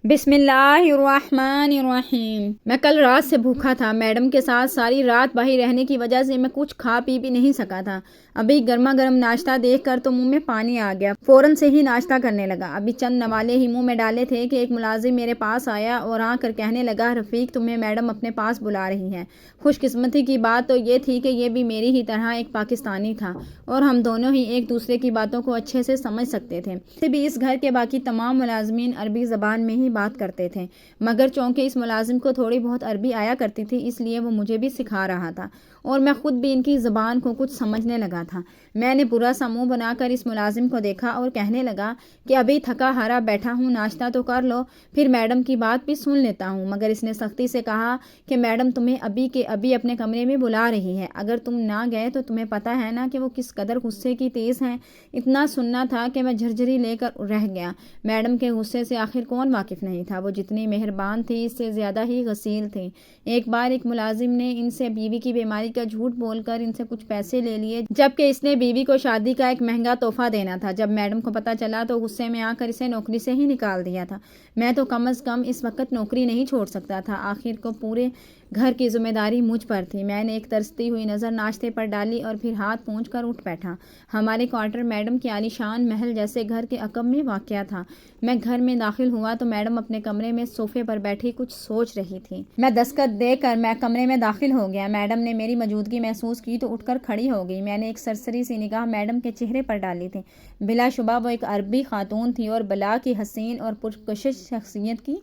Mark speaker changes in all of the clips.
Speaker 1: بسم اللہ الرحمن الرحیم۔ میں کل رات سے بھوکا تھا۔ میڈم کے ساتھ ساری رات باہر رہنے کی وجہ سے میں کچھ کھا پی بھی نہیں سکا تھا۔ ابھی گرما گرم ناشتہ دیکھ کر تو منہ میں پانی آ گیا۔ فوراً سے ہی ناشتہ کرنے لگا۔ ابھی چند نوالے ہی منہ میں ڈالے تھے کہ ایک ملازم میرے پاس آیا اور آ کر کہنے لگا، رفیق تمہیں میڈم اپنے پاس بلا رہی ہیں۔ خوش قسمتی کی بات تو یہ تھی کہ یہ بھی میری ہی طرح ایک پاکستانی تھا اور ہم دونوں ہی ایک دوسرے کی باتوں کو اچھے سے سمجھ سکتے تھے۔ ویسے بھی اس گھر کے باقی تمام ملازمین عربی زبان میں ہی بات کرتے تھے، مگر چونکہ اس ملازم کو تھوڑی بہت عربی آیا کرتی تھی اس لیے وہ مجھے بھی سکھا رہا تھا اور میں خود بھی ان کی زبان کو کچھ سمجھنے لگا تھا۔ میں نے برا سا منہ بنا کر اس ملازم کو دیکھا اور کہنے لگا کہ ابھی تھکا ہارا بیٹھا ہوں، ناشتہ تو کر لو، پھر میڈم کی بات بھی سن لیتا ہوں۔ مگر اس نے سختی سے کہا کہ میڈم تمہیں ابھی کے ابھی اپنے کمرے میں بلا رہی ہے، اگر تم نہ گئے تو تمہیں پتہ ہے نا کہ وہ کس قدر غصے کی تیز ہیں۔ اتنا سننا تھا کہ میں جھرجھری لے کر رہ گیا۔ میڈم کے غصے سے آخر کون واقف نہیں تھا؟ وہ جتنی مہربان تھی اس سے زیادہ ہی غسیل تھی۔ ایک بار ایک ملازم نے ان سے بیوی کی بیماری کا جھوٹ بول کر ان سے کچھ پیسے لے لیے، جبکہ اس نے بیوی کو شادی کا ایک مہنگا تحفہ دینا تھا۔ جب میڈم کو پتہ چلا تو غصے میں آ کر اسے نوکری سے ہی نکال دیا تھا۔ میں تو کم از کم اس وقت نوکری نہیں چھوڑ سکتا تھا۔ آخر کو پورے گھر کی ذمہ داری مجھ پر تھی۔ میں نے ایک ترستی ہوئی نظر ناشتے پر ڈالی اور پھر ہاتھ پونچھ کر اٹھ بیٹھا۔ ہمارے کوارٹر میڈم کے عالیشان محل جیسے گھر کے عقب میں واقع تھا۔ میں گھر میں داخل ہوا تو میڈم اپنے کمرے میں صوفے پر بیٹھی کچھ سوچ رہی تھی۔ میں دستخط دے کر میں کمرے میں داخل ہو گیا۔ میڈم نے میری موجودگی محسوس کی تو اٹھ کر کھڑی ہو گئی۔ میں نے ایک سرسری سی نگاہ میڈم کے چہرے پر ڈالی تھی۔ بلا شبہ وہ ایک عربی خاتون تھی اور بلا کی حسین اور پرکشش شخصیت کی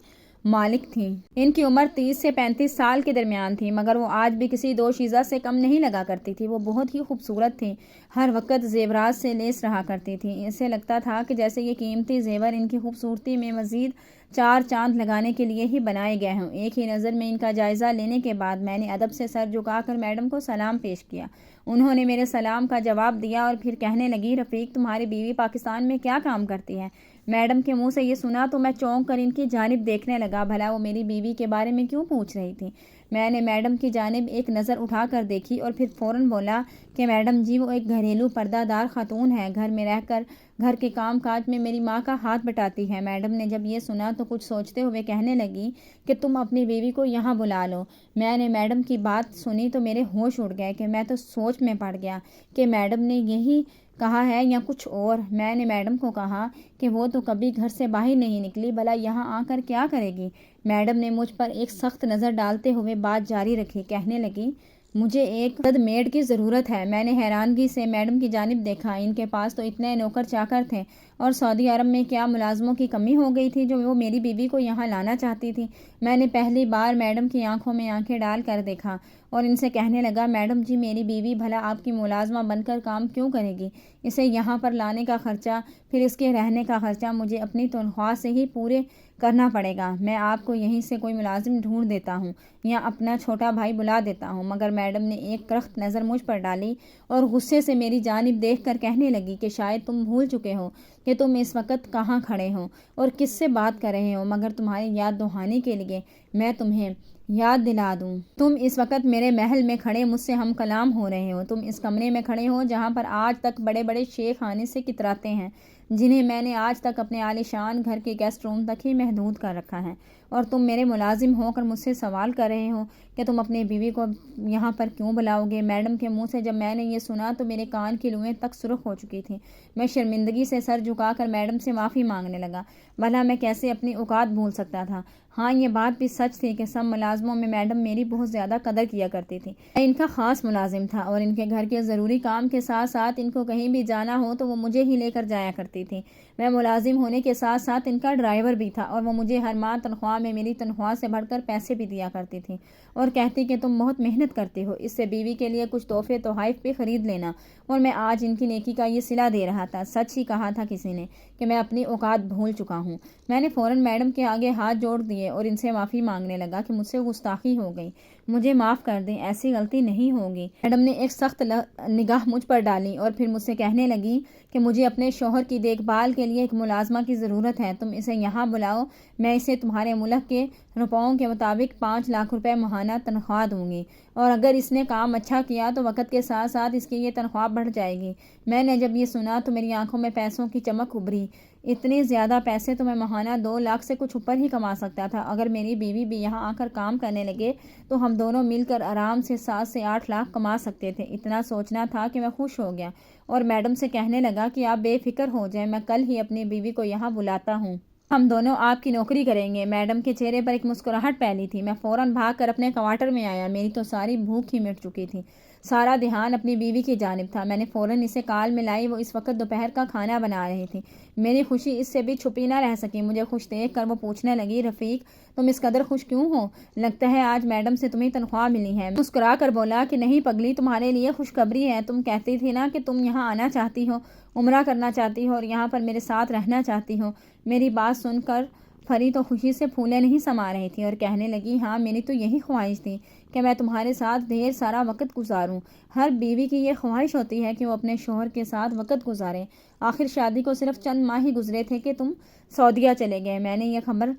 Speaker 1: مالک تھیں۔ ان کی عمر 30 سے 35 سال کے درمیان تھی، مگر وہ آج بھی کسی دوشیزہ سے کم نہیں لگا کرتی تھی۔ وہ بہت ہی خوبصورت تھیں، ہر وقت زیورات سے لیس رہا کرتی تھیں۔ اسے لگتا تھا کہ جیسے یہ قیمتی زیور ان کی خوبصورتی میں مزید 4 چاند لگانے کے لیے ہی بنائے گئے ہوں۔ ایک ہی نظر میں ان کا جائزہ لینے کے بعد میں نے ادب سے سر جھکا کر میڈم کو سلام پیش کیا۔ انہوں نے میرے سلام کا جواب دیا اور پھر کہنے لگی، رفیق تمہاری بیوی پاکستان میں کیا کام کرتی ہے؟ میڈم کے منہ سے یہ سنا تو میں چونک کر ان کی جانب دیکھنے لگا، بھلا وہ میری بیوی کے بارے میں کیوں پوچھ رہی تھی؟ میں نے میڈم کی جانب ایک نظر اٹھا کر دیکھی اور پھر فوراً بولا کہ میڈم جی وہ ایک گھریلو پردہ دار خاتون ہے، گھر میں رہ کر گھر کے کام کاج میں میری ماں کا ہاتھ بٹاتی ہے۔ میڈم نے جب یہ سنا تو کچھ سوچتے ہوئے کہنے لگی کہ تم اپنی بیوی کو یہاں بلا لو۔ میں نے میڈم کی بات سنی تو میرے ہوش اڑ گئے کہ میں تو سوچ میں پڑ گیا کہ میڈم نے یہی کہا ہے یا کچھ اور۔ میں نے میڈم کو کہا کہ وہ تو کبھی گھر سے باہر نہیں نکلی، بھلا یہاں آ کر کیا کرے گی؟ میڈم نے مجھ پر ایک سخت نظر ڈالتے ہوئے بات جاری رکھی، کہنے لگی، مجھے ایک گڈ میڈ کی ضرورت ہے۔ میں نے حیرانگی سے میڈم کی جانب دیکھا۔ ان کے پاس تو اتنے نوکر چاکر تھے، اور سعودی عرب میں کیا ملازموں کی کمی ہو گئی تھی جو وہ میری بیوی کو یہاں لانا چاہتی تھی؟ میں نے پہلی بار میڈم کی آنکھوں میں آنکھیں ڈال کر دیکھا اور ان سے کہنے لگا، میڈم جی میری بیوی بھلا آپ کی ملازمہ بن کر کام کیوں کرے گی؟ اسے یہاں پر لانے کا خرچہ، پھر اس کے رہنے کا خرچہ مجھے اپنی تنخواہ سے ہی پورے کرنا پڑے گا۔ میں آپ کو یہیں سے کوئی ملازم ڈھونڈ دیتا ہوں یا اپنا چھوٹا بھائی بلا دیتا ہوں۔ مگر میڈم نے ایک کرخت نظر مجھ پر ڈالی اور غصے سے میری جانب دیکھ کر کہنے لگی کہ شاید تم بھول چکے ہو کہ تم اس وقت کہاں کھڑے ہو اور کس سے بات کر رہے ہو، مگر تمہاری یاد دہانی کے لیے میں تمہیں یاد دلا دوں۔ تم اس وقت میرے محل میں کھڑے مجھ سے ہم کلام ہو رہے ہو۔ تم اس کمرے میں کھڑے ہو جہاں پر آج تک بڑے بڑے شیخ آنے سے کتراتے ہیں، جنہیں میں نے آج تک اپنے عالیشان گھر کے گیسٹ روم تک ہی محدود کر رکھا ہے، اور تم میرے ملازم ہو کر مجھ سے سوال کر رہے ہو کہ تم اپنی بیوی کو یہاں پر کیوں بلاؤ گے؟ میڈم کے منہ سے جب میں نے یہ سنا تو میرے کان کی لوئیں تک سرخ ہو چکی تھیں۔ میں شرمندگی سے سر جھکا کر میڈم سے معافی مانگنے لگا۔ بھلا میں کیسے اپنی اوقات بھول سکتا تھا؟ ہاں یہ بات بھی سچ تھی کہ سب ملازموں میں میڈم میری بہت زیادہ قدر کیا کرتی تھی۔ میں ان کا خاص ملازم تھا اور ان کے گھر کے ضروری کام کے ساتھ ساتھ ان کو کہیں بھی جانا ہو تو وہ مجھے ہی لے کر جایا کرتی تھی۔ میں ملازم ہونے کے ساتھ ساتھ ان کا ڈرائیور بھی تھا اور وہ مجھے ہر ماہ تنخواہ میں میری تنخواہ سے بڑھ کر پیسے بھی دیا کرتی تھی اور کہتی کہ تم بہت محنت کرتی ہو، اس سے بیوی کے لیے کچھ تحفے تحائف بھی خرید لینا، اور میں آج ان کی نیکی کا یہ صلہ دے رہا تھا۔ سچ ہی کہا تھا کسی نے کہ میں اپنی اوقات بھول چکا ہوں۔ میں نے فوراً میڈم کے آگے ہاتھ جوڑ دیے اور ان سے معافی مانگنے لگا کہ مجھ سے گستاخی ہو گئی، مجھے معاف کر دیں، ایسی غلطی نہیں ہوگی۔ میڈم نے ایک سخت نگاہ مجھ پر ڈالی اور پھر مجھ سے کہنے لگی کہ مجھے اپنے شوہر کی دیکھ بھال کے لیے ایک ملازمہ کی ضرورت ہے، تم اسے یہاں بلاؤ، میں اسے تمہارے ملک کے روپیوں کے مطابق 5 لاکھ روپے ماہانہ تنخواہ دوں گی، اور اگر اس نے کام اچھا کیا تو وقت کے ساتھ ساتھ اس کی یہ تنخواہ بڑھ جائے گی۔ میں نے جب یہ سنا تو میری آنکھوں میں پیسوں کی چمک ابھری۔ اتنے زیادہ پیسے تو میں ماہانہ 2 لاکھ سے کچھ اوپر ہی کما سکتا تھا۔ اگر میری بیوی بھی یہاں آ کر کام کرنے لگے تو ہم دونوں مل کر آرام سے 7 سے 8 لاکھ کما سکتے تھے۔ اتنا سوچنا تھا کہ میں خوش ہو گیا اور میڈم سے کہنے لگا کہ آپ بے فکر ہو جائیں، میں کل ہی اپنی بیوی کو یہاں بلاتا ہوں۔ ہم دونوں آپ کی نوکری کریں گے۔ میڈم کے چہرے پر ایک مسکراہٹ پھیلی تھی۔ میں فوراً بھاگ کر اپنے کوارٹر میں آیا۔ میری تو ساری بھوک ہی مٹ چکی تھی۔ سارا دھیان اپنی بیوی کی جانب تھا۔ میں نے فوراً اسے کال ملائی۔ وہ اس وقت دوپہر کا کھانا بنا رہی تھی۔ میری خوشی اس سے بھی چھپی نہ رہ سکی۔ مجھے خوش دیکھ کر وہ پوچھنے لگی، رفیق تم اس قدر خوش کیوں ہو؟ لگتا ہے آج میڈم سے تمہیں تنخواہ ملی ہے۔ مسکرا کر بولا کہ نہیں پگلی، تمہارے لیے خوشخبری ہے۔ تم کہتی تھی نا کہ تم یہاں آنا چاہتی ہو، عمرہ کرنا چاہتی ہو اور یہاں پر میرے ساتھ رہنا چاہتی ہو۔ میری بات سن کر پری تو خوشی سے پھولے نہیں سما رہی تھی اور کہنے لگی، ہاں میری تو یہی خواہش تھی کہ میں تمہارے ساتھ ڈھیر سارا وقت گزاروں۔ ہر بیوی کی یہ خواہش ہوتی ہے کہ وہ اپنے شوہر کے ساتھ وقت گزارے۔ آخر شادی کو صرف چند ماہ ہی گزرے تھے کہ تم سعودیہ چلے گئے۔ میں نے یہ خبر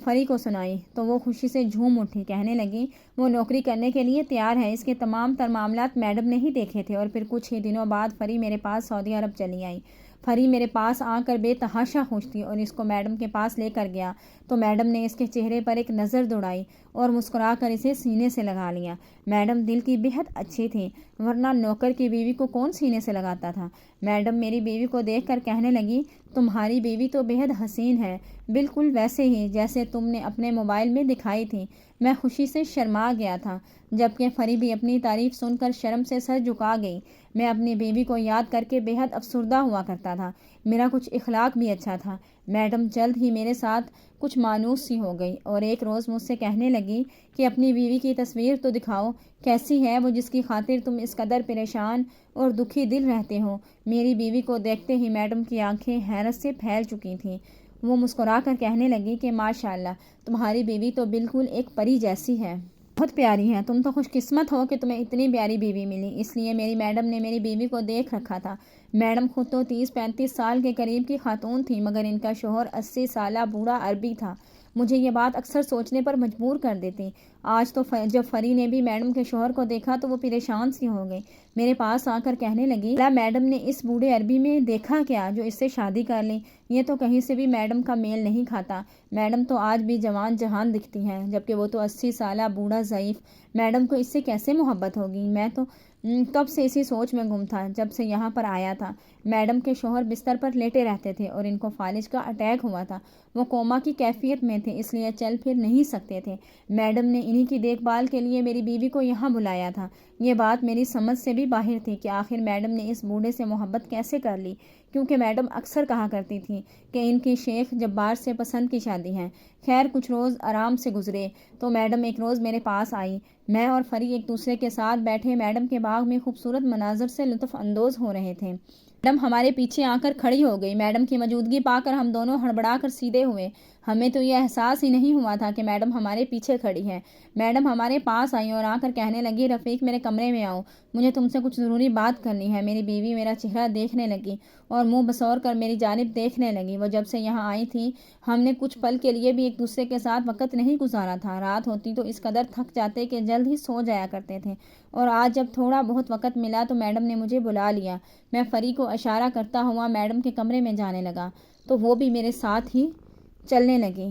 Speaker 1: پری کو سنائی تو وہ خوشی سے جھوم اٹھی۔ کہنے لگی، وہ نوکری کرنے کے لیے تیار ہے۔ اس کے تمام تر معاملات میڈم نے ہی دیکھے تھے۔ اور پھر کچھ ہی دنوں بعد پری میرے پاس سعودی عرب چلی آئی۔ پری میرے پاس آ کر بے تحاشا خوش تھی اور اس کو میڈم کے پاس لے کر گیا تو میڈم نے اس کے چہرے پر ایک نظر دوڑائی اور مسکرا کر اسے سینے سے لگا لیا۔ میڈم دل کی بہت اچھی تھی، ورنہ نوکر کی بیوی کو کون سینے سے لگاتا تھا۔ میڈم میری بیوی کو دیکھ کر کہنے لگی، تمہاری بیوی تو بہت حسین ہے، بالکل ویسے ہی جیسے تم نے اپنے موبائل میں دکھائی تھی۔ میں خوشی سے شرما گیا تھا، جبکہ پری بھی اپنی تعریف سن کر شرم سے سر جھکا گئی۔ میں اپنی بیوی کو یاد کر کے بہت افسردہ ہوا کرتا تھا۔ میرا کچھ اخلاق بھی اچھا تھا۔ میڈم جلد ہی میرے ساتھ کچھ مانوس سی ہو گئی اور ایک روز مجھ سے کہنے لگی کہ اپنی بیوی کی تصویر تو دکھاؤ، کیسی ہے وہ جس کی خاطر تم اس قدر پریشان اور دکھی دل رہتے ہو۔ میری بیوی کو دیکھتے ہی میڈم کی آنکھیں حیرت سے پھیل چکی تھیں۔ وہ مسکرا کر کہنے لگی کہ ماشاءاللہ، تمہاری بیوی تو بالکل ایک پری جیسی ہے، بہت پیاری ہے۔ تم تو خوش قسمت ہو کہ تمہیں اتنی پیاری بیوی ملی۔ اس لیے میری میڈم نے میری بیوی کو دیکھ رکھا تھا۔ میڈم خود تو 30-35 سال کے قریب کی خاتون تھی، مگر ان کا شوہر 80 سالہ بوڑھا عربی تھا۔ مجھے یہ بات اکثر سوچنے پر مجبور کر دیتی۔ آج تو جب پری نے بھی میڈم کے شوہر کو دیکھا تو وہ پریشان سی ہو گئی۔ میرے پاس آ کر کہنے لگی، میڈم نے اس بوڑھے عربی میں دیکھا کیا جو اس سے شادی کر لی؟ یہ تو کہیں سے بھی میڈم کا میل نہیں کھاتا۔ میڈم تو آج بھی جوان جہان دکھتی ہیں، جبکہ وہ تو 80 سالہ بوڑھا ضعیف۔ میڈم کو اس سے کیسے محبت ہوگی؟ میں تو کب سے اسی سوچ میں گم تھا جب سے یہاں پر آیا تھا۔ میڈم کے شوہر بستر پر لیٹے رہتے تھے اور ان کو فالج کا اٹیک ہوا تھا۔ وہ کوما کی کیفیت میں تھے، اس لیے چل پھر نہیں سکتے تھے۔ میڈم نے انہی کی دیکھ بھال کے لیے میری بیوی کو یہاں بلایا تھا۔ یہ بات میری سمجھ سے بھی باہر تھی کہ آخر میڈم نے اس بوڑھے سے محبت کیسے کر لی، کیونکہ میڈم اکثر کہا کرتی تھی کہ ان کی شیخ جبار سے پسند کی شادی ہے۔ خیر کچھ روز آرام سے گزرے تو میڈم ایک روز میرے پاس آئی۔ میں اور پری ایک دوسرے کے ساتھ بیٹھے میڈم کے باغ میں خوبصورت مناظر سے لطف اندوز ہو رہے تھے۔ میڈم ہمارے پیچھے آ کر کھڑی ہو گئی۔ میڈم کی موجودگی پا کر ہم دونوں ہڑبڑا کر سیدھے ہوئے۔ ہمیں تو یہ احساس ہی نہیں ہوا تھا کہ میڈم ہمارے پیچھے کھڑی ہے۔ میڈم ہمارے پاس آئی اور آ کر کہنے لگی، رفیق میرے کمرے میں آؤ، مجھے تم سے کچھ ضروری بات کرنی ہے۔ میری بیوی میرا چہرہ دیکھنے لگی اور منہ بسور کر میری جانب دیکھنے لگی۔ وہ جب سے یہاں آئی تھی ہم نے کچھ پل کے لیے بھی ایک دوسرے کے ساتھ وقت نہیں گزارا تھا۔ رات ہوتی تو اس قدر تھک جاتے کہ جلد ہی سو جایا کرتے تھے، اور آج جب تھوڑا بہت وقت ملا تو میڈم نے مجھے بلا لیا۔ میں پری کو اشارہ کرتا ہوا میڈم کے کمرے میں جانے لگا تو وہ بھی میرے ساتھ ہی چلنے لگی۔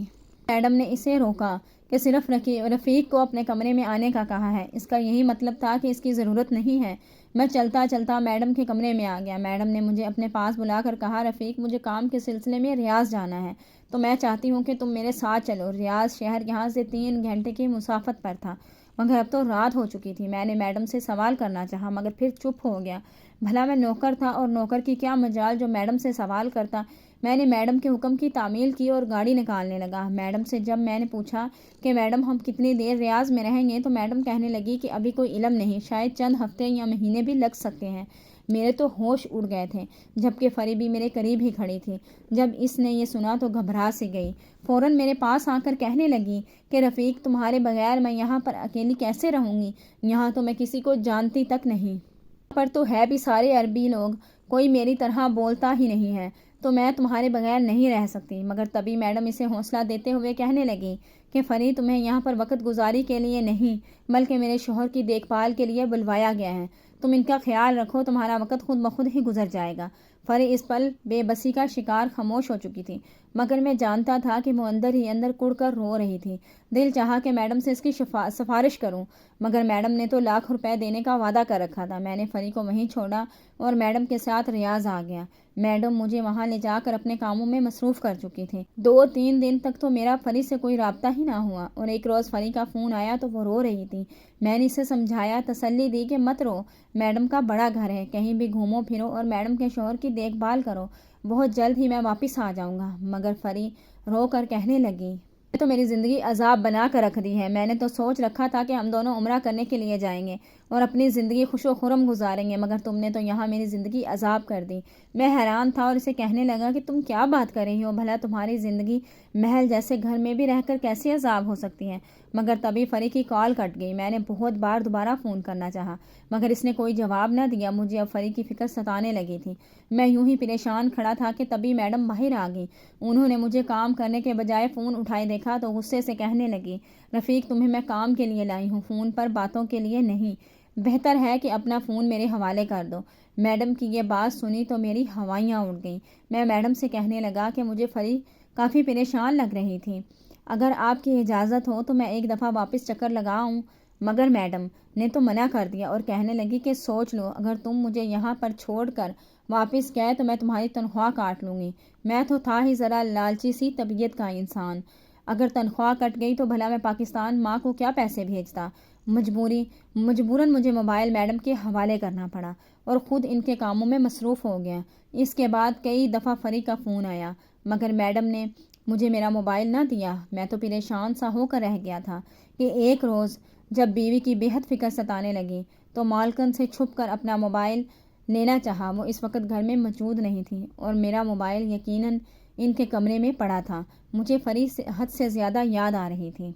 Speaker 1: میڈم نے اسے روکا کہ صرف رفیق کو اپنے کمرے میں آنے کا کہا ہے، اس کا یہی مطلب تھا کہ اس کی ضرورت نہیں ہے۔ میں چلتا چلتا میڈم کے کمرے میں آ گیا۔ میڈم نے مجھے اپنے پاس بلا کر کہا، رفیق مجھے کام کے سلسلے میں ریاض جانا ہے تو میں چاہتی ہوں کہ تم میرے ساتھ چلو۔ ریاض شہر یہاں سے 3 گھنٹے کی مسافت پر تھا، مگر اب تو رات ہو چکی تھی۔ میں نے میڈم سے سوال کرنا چاہا مگر پھر چپ ہو گیا۔ بھلا میں نوکر تھا اور نوکر کی کیا مجال جو میڈم سے سوال کرتا۔ میں نے میڈم کے حکم کی تعمیل کی اور گاڑی نکالنے لگا۔ میڈم سے جب میں نے پوچھا کہ میڈم ہم کتنی دیر ریاض میں رہیں گے تو میڈم کہنے لگی کہ ابھی کوئی علم نہیں، شاید چند ہفتے یا مہینے بھی لگ سکتے ہیں۔ میرے تو ہوش اڑ گئے تھے، جبکہ پری بھی میرے قریب ہی کھڑی تھی۔ جب اس نے یہ سنا تو گھبرا سی گئی، فوراً میرے پاس آ کر کہنے لگی کہ رفیق تمہارے بغیر میں یہاں پر اکیلی کیسے رہوں گی؟ یہاں تو میں کسی کو جانتی تک نہیں، یہاں پر تو ہے بھی سارے عربی لوگ، کوئی میری طرح بولتا ہی نہیں ہے، تو میں تمہارے بغیر نہیں رہ سکتی۔ مگر تبھی میڈم اسے حوصلہ دیتے ہوئے کہنے لگی کہ پری تمہیں یہاں پر وقت گزاری کے لیے نہیں بلکہ میرے شوہر کی دیکھ بھال کے لیے بلوایا گیا ہے، تم ان کا خیال رکھو، تمہارا وقت خود بخود ہی گزر جائے گا۔ فری اس پل بے بسی کا شکار خاموش ہو چکی تھی، مگر میں جانتا تھا کہ وہ اندر ہی اندر کڑ کر رو رہی تھی۔ دل چاہا کہ میڈم سے اس کی سفارش کروں، مگر میڈم نے تو لاکھ روپے دینے کا وعدہ کر رکھا تھا۔ میں نے فری کو وہیں چھوڑا اور میڈم کے ساتھ ریاض آ گیا۔ میڈم مجھے وہاں لے جا کر اپنے کاموں میں مصروف کر چکی تھی۔ 2-3 دن تک تو میرا فری سے کوئی رابطہ ہی نہ ہوا، اور ایک روز فری کا فون آیا تو وہ رو رہی تھی۔ میں نے اسے سمجھایا، تسلی دی کہ مت رو، میڈم کا بڑا گھر ہے، کہیں بھی گھومو پھرو اور میڈم کے شوہر کی دیکھ بھال کرو، بہت جلد ہی میں واپس آ جاؤں گا۔ مگر فری رو کر کہنے لگی، تو میری زندگی عذاب بنا کر رکھ دی ہے۔ میں نے تو سوچ رکھا تھا کہ ہم دونوں عمرہ کرنے کے لیے جائیں گے اور اپنی زندگی خوش و خرم گزاریں گے، مگر تم نے تو یہاں میری زندگی عذاب کر دی۔ میں حیران تھا اور اسے کہنے لگا کہ تم کیا بات کر رہی ہو، بھلا تمہاری زندگی محل جیسے گھر میں بھی رہ کر کیسے عذاب ہو سکتی ہے؟ مگر تبھی فری کی کال کٹ گئی۔ میں نے بہت بار دوبارہ فون کرنا چاہا، مگر اس نے کوئی جواب نہ دیا۔ مجھے اب فری کی فکر ستانے لگی تھی۔ میں یوں ہی پریشان کھڑا تھا کہ تبھی میڈم باہر آ گئی۔ انہوں نے مجھے کام کرنے کے بجائے فون اٹھائے دیکھا تو غصے سے کہنے لگی، رفیق تمہیں میں کام کے لیے لائی ہوں، فون پر باتوں کے لیے نہیں۔ بہتر ہے کہ اپنا فون میرے حوالے کر دو۔ میڈم کی یہ بات سنی تو میری ہوائیاں اڑ گئیں۔ میں میڈم سے کہنے لگا کہ مجھے فری کافی پریشان لگ رہی تھی، اگر آپ کی اجازت ہو تو میں ایک دفعہ واپس چکر لگاؤں۔ مگر میڈم نے تو منع کر دیا اور کہنے لگی کہ سوچ لو، اگر تم مجھے یہاں پر چھوڑ کر واپس گئے تو میں تمہاری تنخواہ کاٹ لوں گی۔ میں تو تھا ہی ذرا لالچی سی طبیعت کا انسان، اگر تنخواہ کٹ گئی تو بھلا میں پاکستان ماں کو کیا پیسے بھیجتا۔ مجبوراً مجھے موبائل میڈم کے حوالے کرنا پڑا اور خود ان کے کاموں میں مصروف ہو گیا۔ اس کے بعد کئی دفعہ فری کا فون آیا، مگر میڈم نے مجھے میرا موبائل نہ دیا۔ میں تو پریشان سا ہو کر رہ گیا تھا کہ ایک روز جب بیوی کی بے حد فکر ستانے لگی تو مالکن سے چھپ کر اپنا موبائل لینا چاہا۔ وہ اس وقت گھر میں موجود نہیں تھی اور میرا موبائل یقیناً ان کے کمرے میں پڑا تھا۔ مجھے فری حد سے زیادہ یاد آ رہی تھی،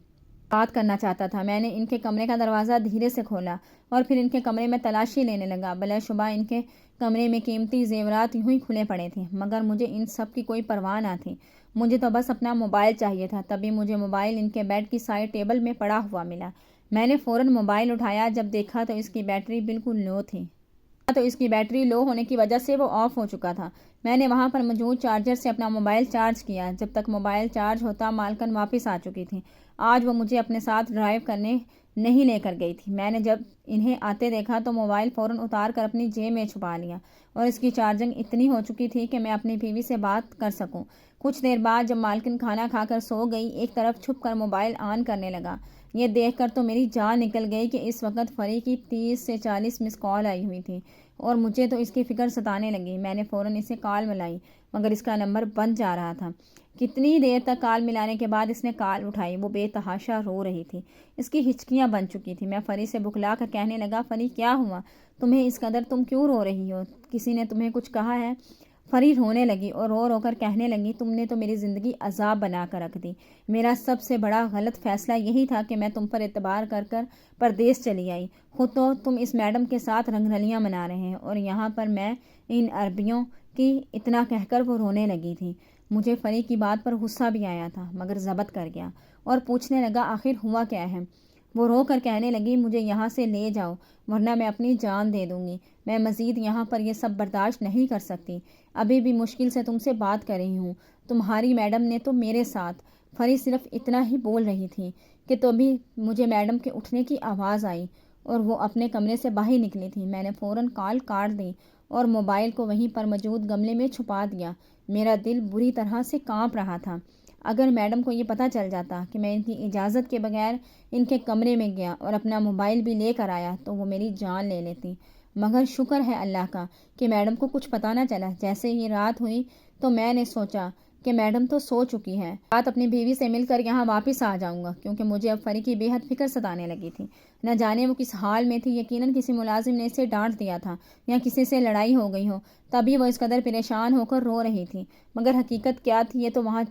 Speaker 1: بات کرنا چاہتا تھا۔ میں نے ان کے کمرے کا دروازہ دھیرے سے کھولا اور پھر ان کے کمرے میں تلاشی لینے لگا۔ بلا شبہ ان کے کمرے میں قیمتی زیورات یوں ہی کھلے پڑے تھے، مگر مجھے ان سب کی کوئی پرواہ نہ تھی۔ مجھے تو بس اپنا موبائل چاہیے تھا۔ تبھی مجھے موبائل ان کے بیڈ کی سائڈ ٹیبل میں پڑا ہوا ملا۔ میں نے فوراً موبائل اٹھایا، جب دیکھا تو اس کی بیٹری بالکل لو تھی، تو اس کی بیٹری لو ہونے کی وجہ سے وہ آف ہو چکا تھا۔ میں نے وہاں پر موجود چارجر سے اپنا موبائل چارج کیا۔ جب تک موبائل چارج ہوتا مالکن واپس آ چکی تھی۔ آج وہ مجھے اپنے ساتھ ڈرائیو کرنے نہیں لے کر گئی تھی۔ میں نے جب انہیں آتے دیکھا تو موبائل فوراً اتار کر اپنی جیب میں چھپا لیا اور اس کی چارجنگ اتنی ہو چکی تھی کہ میں اپنی بیوی سے بات کر سکوں۔ کچھ دیر بعد جب مالکن کھانا کھا کر سو گئی، ایک طرف چھپ کر موبائل آن کرنے لگا۔ یہ دیکھ کر تو میری جان نکل گئی کہ اس وقت فری کی 30 سے 40 مس کال آئی ہوئی تھی اور مجھے تو اس کی فکر ستانے لگی۔ میں نے فوراً اسے کال ملائی، مگر اس کا نمبر بند جا رہا تھا۔ کتنی دیر تک کال ملانے کے بعد اس نے کال اٹھائی۔ وہ بے تحاشا رو رہی تھی، اس کی ہچکیاں بن چکی تھی۔ میں فری سے بکلا کر کہنے لگا، فری کیا ہوا تمہیں اس قدر، تم کیوں رو رہی ہو؟ کسی نے تمہیں کچھ کہا ہے؟ فری رونے لگی اور رو رو کر کہنے لگی، تم نے تو میری زندگی عذاب بنا کر رکھ دی۔ میرا سب سے بڑا غلط فیصلہ یہی تھا کہ میں تم پر اعتبار کر کر پردیس چلی آئی۔ خود تو تم اس میڈم کے ساتھ رنگ رلیاں منا رہے ہیں اور یہاں پر میں ان عربیوں کی، اتنا کہہ کر وہ رونے لگی تھی۔ مجھے فری کی بات پر غصہ بھی آیا تھا، مگر ضبط کر گیا اور پوچھنے لگا، آخر ہوا کیا ہے؟ وہ رو کر کہنے لگی، مجھے یہاں سے لے جاؤ ورنہ میں اپنی جان دے دوں گی۔ میں مزید یہاں پر یہ سب برداشت نہیں کر سکتی۔ ابھی بھی مشکل سے تم سے بات کر رہی ہوں۔ تمہاری میڈم نے تو میرے ساتھ۔ فری صرف اتنا ہی بول رہی تھی کہ تبھی مجھے میڈم کے اٹھنے کی آواز آئی اور وہ اپنے کمرے سے باہر نکلی تھی۔ میں نے فوراً کال کاٹ دی اور موبائل کو وہیں پر موجود گملے میں چھپا دیا۔ میرا دل بری طرح سے کانپ رہا تھا۔ اگر میڈم کو یہ پتہ چل جاتا کہ میں ان کی اجازت کے بغیر ان کے کمرے میں گیا اور اپنا موبائل بھی لے کر آیا تو وہ میری جان لے لیتی، مگر شکر ہے اللہ کا کہ میڈم کو کچھ پتہ نہ چلا۔ جیسے ہی رات ہوئی تو میں نے سوچا کہ میڈم تو سو چکی ہے، رات اپنی بیوی سے مل کر یہاں واپس آ جاؤں گا، کیونکہ مجھے اب فری کی بے حد فکر ستانے لگی تھی۔ نہ جانے وہ کس حال میں تھی، یقیناً کسی ملازم نے اسے ڈانٹ دیا تھا یا کسی سے لڑائی ہو گئی ہو، تبھی وہ اس قدر پریشان ہو کر رو رہی تھی۔ مگر حقیقت کیا تھی یہ تو وہاں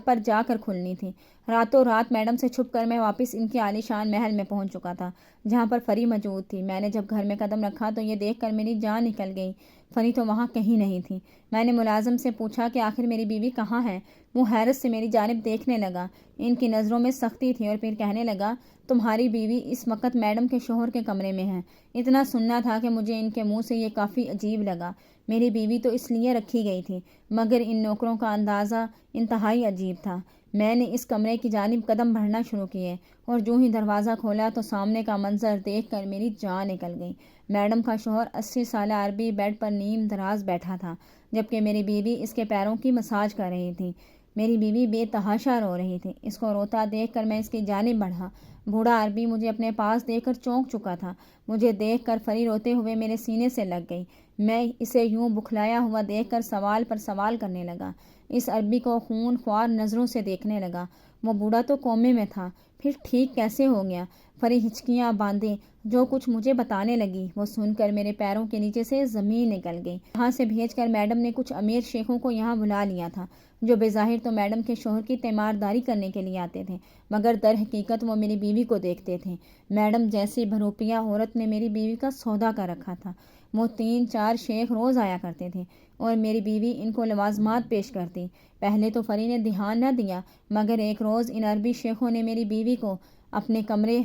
Speaker 1: پر جا کر کھلنی تھی۔ راتوں رات میڈم سے چھپ کر میں واپس ان کے عالیشان محل میں پہنچ چکا تھا جہاں پر فری موجود تھی۔ میں نے جب گھر میں قدم رکھا تو یہ دیکھ کر میری جان نکل گئی، فری تو وہاں کہیں نہیں تھی۔ میں نے ملازم سے پوچھا کہ آخر میری بیوی کہاں ہے؟ وہ حیرت سے میری جانب دیکھنے لگا، ان کی نظروں میں سختی تھی اور پھر کہنے لگا، تمہاری بیوی اس وقت میڈم کے شوہر کے کمرے میں ہے۔ اتنا سننا تھا کہ مجھے ان کے منہ سے یہ کافی عجیب لگا۔ میری بیوی تو اس لیے رکھی گئی تھی، مگر ان نوکروں کا اندازہ انتہائی عجیب تھا۔ میں نے اس کمرے کی جانب قدم بڑھنا شروع کیے اور جو ہی دروازہ کھولا تو سامنے کا منظر دیکھ کر میری جان نکل گئی۔ میڈم کا شوہر 80 سالہ عربی بیڈ پر نیم دراز بیٹھا تھا، جبکہ میری بیوی اس کے پیروں کی مساج کر رہی تھی۔ میری بیوی بے تحاشا رو رہی تھی۔ اس کو روتا دیکھ کر میں اس کی جانب بڑھا۔ بوڑھا عربی مجھے اپنے پاس دیکھ کر چونک چکا تھا۔ مجھے دیکھ کر فری روتے ہوئے میرے سینے سے لگ گئی۔ میں اسے یوں بکھلایا ہوا دیکھ کر سوال پر سوال کرنے لگا۔ اس عربی کو خون خوار نظروں سے دیکھنے لگا۔ وہ بوڑھا تو کومے میں تھا، پھر ٹھیک کیسے ہو گیا؟ فری ہچکیاں باندھے جو کچھ مجھے بتانے لگی، وہ سن کر میرے پیروں کے نیچے سے زمین نکل گئی۔ یہاں سے بھیج کر میڈم نے کچھ امیر شیخوں کو یہاں بلا لیا تھا، جو بظاہر تو میڈم کے شوہر کی تیمارداری کرنے کے لیے آتے تھے، مگر در حقیقت وہ میری بیوی کو دیکھتے تھے۔ میڈم جیسی بھروپیا عورت نے میری بیوی کا سودا کر رکھا تھا۔ وہ 3-4 شیخ روز آیا کرتے تھے اور میری بیوی ان کو لوازمات پیش کرتی۔ پہلے تو فری نے دھیان نہ دیا، مگر ایک روز ان عربی شیخوں نے میری بیوی کو اپنے کمرے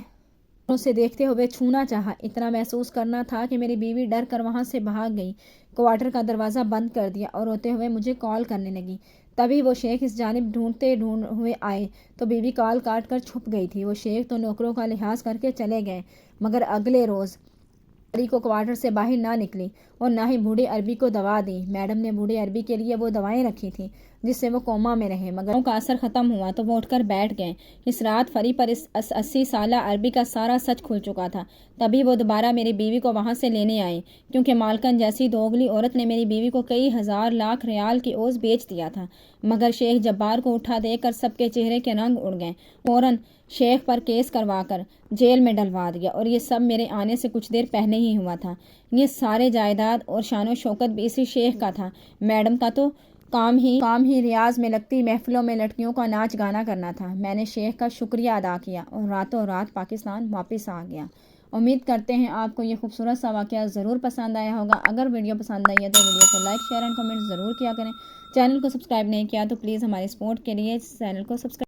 Speaker 1: سے دیکھتے ہوئے چھونا چاہا۔ اتنا محسوس کرنا تھا کہ میری بیوی ڈر کر وہاں سے بھاگ گئی، کوارٹر کا دروازہ بند کر دیا اور روتے ہوئے مجھے کال کرنے لگی۔ تبھی وہ شیخ اس جانب ڈھونڈتے ہوئے آئے تو بیوی کال کاٹ کر چھپ گئی تھی۔ وہ شیخ تو نوکروں کا لحاظ کر کے چلے گئے، مگر اگلے روز فری کو کوارٹر سے باہر نہ نکلی اور نہ ہی بوڑھے عربی کو دوا دی۔ میڈم نے بوڑھے عربی کے لیے وہ دوائیں رکھی تھیں جس سے وہ کوما میں رہے، مگر ان کا اثر ختم ہوا تو وہ اٹھ کر بیٹھ گئے۔ اس رات فری پر اس 80 سالہ عربی کا سارا سچ کھل چکا تھا۔ تبھی وہ دوبارہ میری بیوی کو وہاں سے لینے آئے، کیونکہ مالکن جیسی دوغلی عورت نے میری بیوی کو کئی ہزار لاکھ ریال کی عوض بیچ دیا تھا۔ مگر شیخ جبار کو اٹھا دے کر سب کے چہرے کے رنگ اڑ گئے۔ فوراً شیخ پر کیس کروا کر جیل میں ڈلوا دیا، اور یہ سب میرے آنے سے کچھ دیر پہلے ہی ہوا تھا۔ یہ سارے جائیداد اور شان و شوکت بھی اسی شیخ کا تھا۔ میڈم کا تو کام ہی ریاض میں لگتی محفلوں میں لڑکیوں کا ناچ گانا کرنا تھا۔ میں نے شیخ کا شکریہ ادا کیا اور راتوں رات پاکستان واپس آ گیا۔ امید کرتے ہیں آپ کو یہ خوبصورت سا واقعہ ضرور پسند آیا ہوگا۔ اگر ویڈیو پسند آئی ہے تو ویڈیو کو لائک، شیئر اینڈ کمنٹ ضرور کیا کریں۔ چینل کو سبسکرائب نہیں کیا تو پلیز ہماری سپورٹ کے لیے چینل کو سبسکرائب